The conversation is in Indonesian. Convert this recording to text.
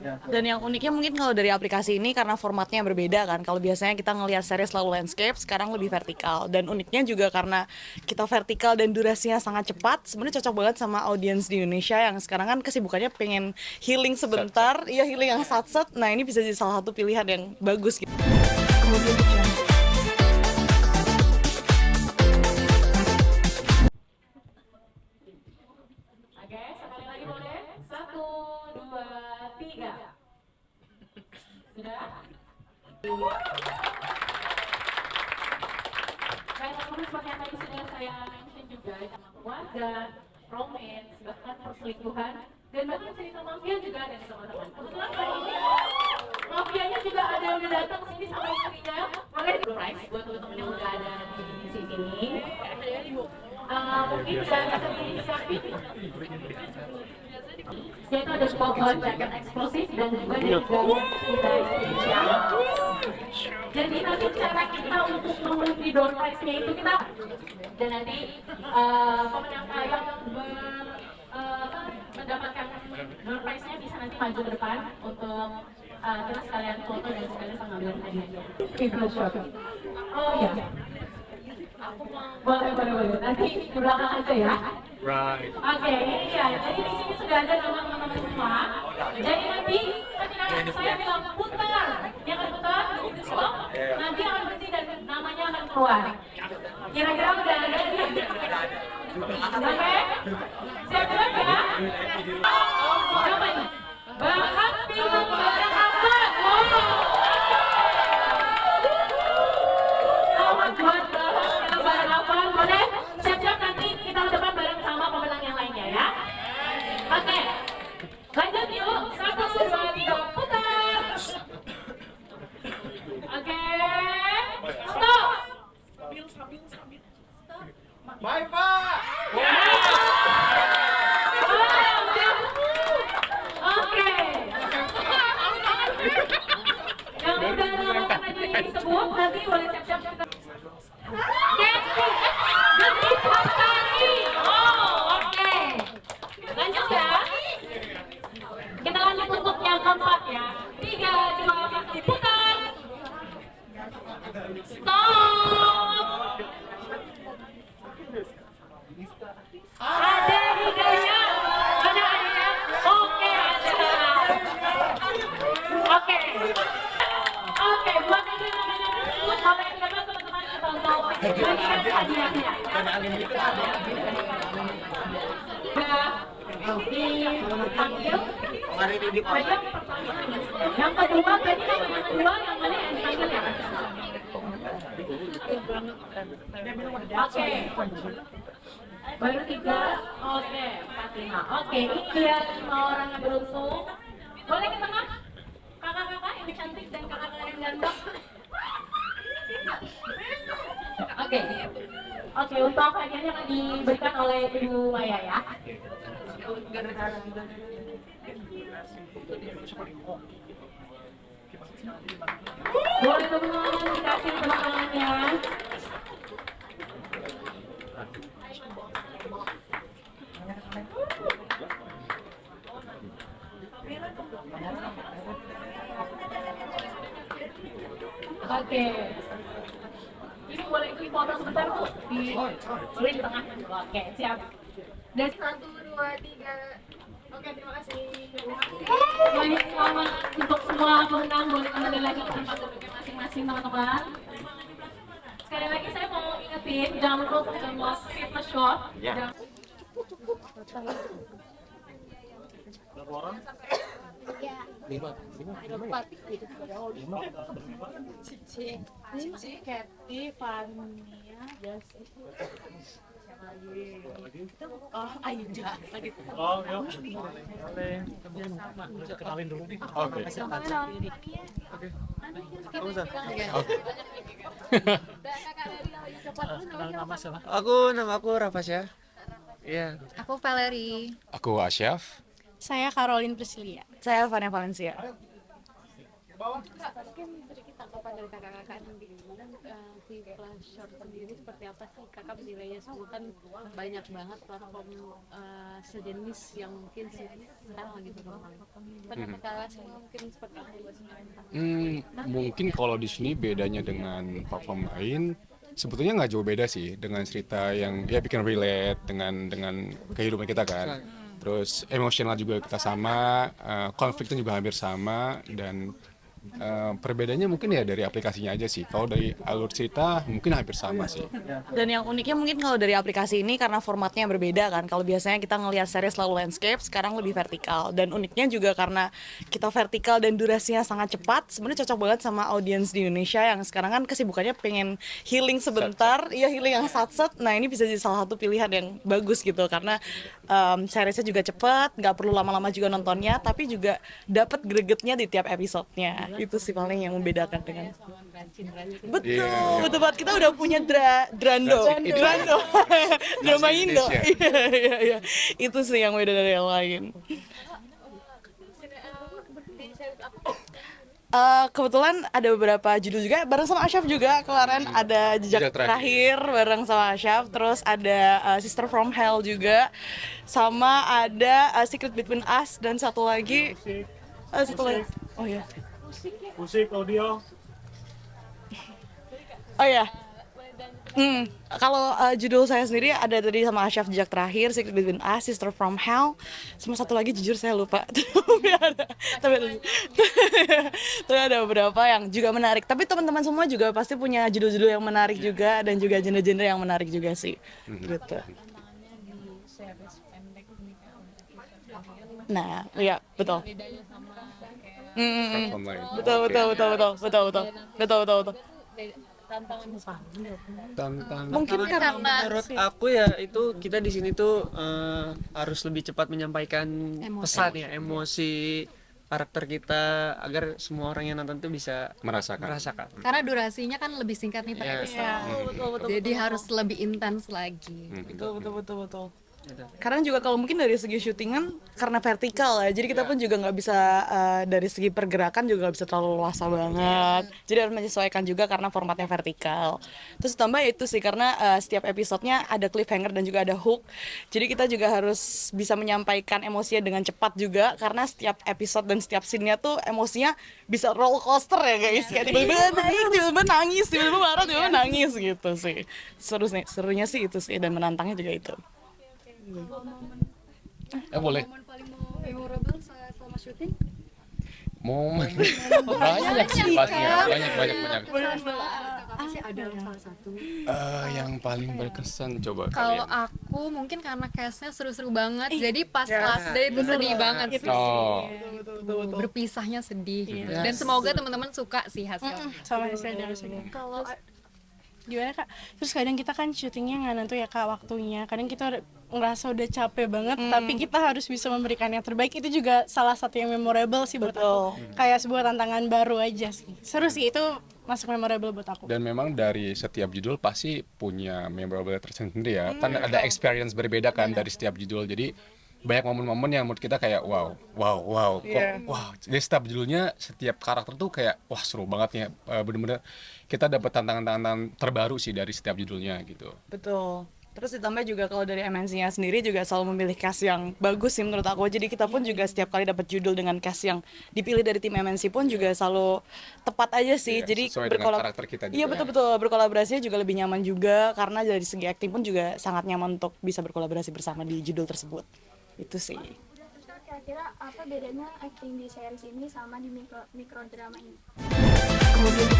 Dan yang uniknya mungkin kalau dari aplikasi ini karena formatnya berbeda kan. Kalau biasanya kita ngelihat series selalu landscape, sekarang lebih vertikal. Dan uniknya juga karena kita vertikal dan durasinya sangat cepat, sebenarnya cocok banget sama audiens di Indonesia yang sekarang kan kesibukannya pengen healing sebentar, iya healing yang satset. Nah ini bisa jadi salah satu pilihan yang bagus gitu. Oke, sekali lagi boleh? Satu, dua, tiga. Sudah? Baik, teman-teman, seperti yang tadi sudah saya mention juga, sama keluarga, romance, bahkan perselingkuhan, dan bahkan cerita mafia juga ada nih teman-teman. Kebetulan hari ini mafianya juga ada yang udah datang ke sini sama istrinya. Boleh surprise buat teman-teman yang udah ada di sini. Mungkin bisa disiapin. Yaitu ada sebuah jaket eksklusif dan juga ada juga kita spesial. Jadi nanti cara kita untuk memenuhi door prize-nya itu kita dan nanti pemenang yang mendapatkan door prize-nya bisa nanti maju ke depan untuk kita sekalian foto dan sekalian pengambilan hadiahnya. Oh iya. Boleh. Nanti di belakang aja ya. Right. Oke, ini dia. Jadi di sini sudah ada nama teman-teman semua. Jadi nanti ketika saya bilang putar, yang akan putar di stop, nanti akan berhenti dan namanya akan keluar. Kira-kira udah ada? Oke, saya bilang ya. Siapa ini? Bahas film barang apa? Selamat buat bahas film barang apa? Boleh? Siap-siap nanti kita depan bareng sama pemenang yang lainnya ya. Oke, lanjut yuk. Satu, dua, tiga, putar. Oke, stop. Bye, Pak. Oke. Yang udah nama tadi disebut nanti boleh siap-siap kita. Ganti Fatani. Oh, oke. Lanjut ya. Kita lanjut untuk yang keempat ya. 3, 2, 1, putar. Stop. Ada Hidayah. Ada ya? Oke, ada. Oke. Oke, buat aja namanya tersebut. Kalau yang kedua teman-teman kita untuk bagikan hadiahnya. Dipanggil. Yang kedua, berarti yang kedua yang mana yang dipanggil ya? Oke. Baru 3, oke, 4, 5. Oke, ini dia 5 orang yang beruntung. Boleh ke tengah? Kakak-kakak yang cantik dan kakak-kakak yang ganteng. Oke. Oke, untuk hadiahnya akan diberikan oleh Ibu Maya ya. Boleh teman-teman dikasih tepuk tangannya. Oke. Ini boleh ikut foto sebentar tuh di tengah. Oke, siap. Dan 1, 2, 3. Oke, terima kasih. banyak selamat untuk semua pemenang. Boleh kembali lagi ke tempat duduknya masing-masing teman-teman. Sekali lagi saya mau ingetin, jangan lupa untuk jomblos fitness shot. Ya. Ya. 4. Cici, Kathy, Fania, Jasi. Siapa lagi? Oh, Aida. Lagi. Oh, yuk. Boleh. Bisa kenalin dulu nih. Oke. Oke. Nama aku Rafasya. Iya. Aku Valerie. Aku Asyaf. Saya Caroline Priscilia. Saya Fania Valencia. tanggapan dari kakak-kakak sendiri si Flash Short sendiri seperti apa sih kakak menilainya? Semua kan banyak banget platform sejenis yang mungkin sekarang lagi berkembang. Pendapat kakak semua mungkin seperti apa? Mungkin kalau di sini bedanya dengan platform lain, sebetulnya nggak jauh beda sih dengan cerita yang ya bikin relate dengan kehidupan kita kan. Terus emosional juga kita sama, konfliknya juga hampir sama dan perbedaannya mungkin ya dari aplikasinya aja sih. Kalau dari alur cerita mungkin hampir sama sih. Dan yang uniknya mungkin kalau dari aplikasi ini karena formatnya berbeda kan. Kalau biasanya kita ngelihat series selalu landscape, sekarang lebih vertikal. Dan uniknya juga karena kita vertikal dan durasinya sangat cepat, sebenarnya cocok banget sama audiens di Indonesia yang sekarang kan kesibukannya pengen healing sebentar, iya healing yang satset. Nah ini bisa jadi salah satu pilihan yang bagus gitu karena seriesnya juga cepat, nggak perlu lama-lama juga nontonnya, tapi juga dapat gregetnya di tiap episodenya. Itu sih paling yang membedakan dengan betul, Iya. betul banget. Kita udah punya Drando, drama Indo. Iya, iya. Itu sih yang beda dari yang lain. Kebetulan ada beberapa judul juga bareng sama Asyaf juga kemarin ada Jejak Jejak Terakhir. Terakhir bareng sama Asyaf, terus ada Sister from Hell juga, sama ada Secret Between Us dan satu lagi oh ya Musik, audio. oh ya kalau judul saya sendiri ada tadi sama Asyaf Jejak Terakhir, Secret Between Us, Sister from Hell, sama satu lagi jujur saya lupa. Tapi ada beberapa yang juga menarik. Tapi teman-teman semua juga pasti punya judul-judul yang menarik juga dan juga genre-genre yang menarik juga sih. Gitu. Nah, iya betul. Platform lain. Betul. Tantangan. Mungkin karena Menurut aku ya itu kita di sini tuh harus lebih cepat menyampaikan pesan ya, emosi karakter kita agar semua orang yang nonton tuh bisa merasakan. Karena durasinya kan lebih singkat nih per Iya. episode. Jadi harus lebih intens lagi. Betul. Karena juga kalau mungkin dari segi syutingan karena vertikal ya, jadi kita pun juga nggak bisa dari segi pergerakan juga nggak bisa terlalu luasa banget. Jadi harus menyesuaikan juga karena formatnya vertikal. Terus tambah itu sih karena setiap episodenya ada cliffhanger dan juga ada hook. Jadi kita juga harus bisa menyampaikan emosinya dengan cepat juga karena setiap episode dan setiap scene-nya tuh emosinya bisa roller coaster ya guys. Kayak tiba-tiba naik, tiba-tiba nangis, tiba-tiba marah, tiba-tiba nangis gitu sih. Serunya sih itu sih dan menantangnya juga itu. Boleh. Momen paling memorable selama syuting? Momen banyak sih pastinya, banyak. Apa sih ada salah satu? Yang paling berkesan coba Kalau kalian. aku mungkin karena cast-nya seru-seru banget, jadi pas last day itu sedih banget sih. Oh, Berpisahnya sedih. Dan semoga teman-teman suka sih hasilnya. Sama saya dari sini. Kalau gimana Kak? Terus kadang kita kan syutingnya nggak nentu ya Kak waktunya. Kadang kita ngerasa udah capek banget, tapi kita harus bisa memberikan yang terbaik. Itu juga salah satu yang memorable sih buat aku. Kayak sebuah tantangan baru aja sih. Seru sih, itu masuk memorable buat aku. dan memang dari setiap judul pasti punya memorable tersendiri ya. Kan ada experience berbeda kan dari setiap judul. Jadi banyak momen-momen yang menurut kita kayak wow, jadi setiap judulnya, setiap karakter tuh kayak wah seru banget ya. Bener-bener kita dapat tantangan-tantangan terbaru sih dari setiap judulnya gitu. Betul. Terus ditambah juga kalau dari MNC-nya sendiri juga selalu memilih cast yang bagus sih menurut aku. Jadi kita pun juga setiap kali dapat judul dengan cast yang dipilih dari tim MNC pun juga selalu tepat aja sih. Iya, Jadi sesuai dengan karakter kita juga. Iya betul. Berkolaborasinya juga lebih nyaman juga karena dari segi acting pun juga sangat nyaman untuk bisa berkolaborasi bersama di judul tersebut. Itu sih. Terus Kak, kira-kira apa bedanya acting di series ini sama di mikrodrama ini? Kemudian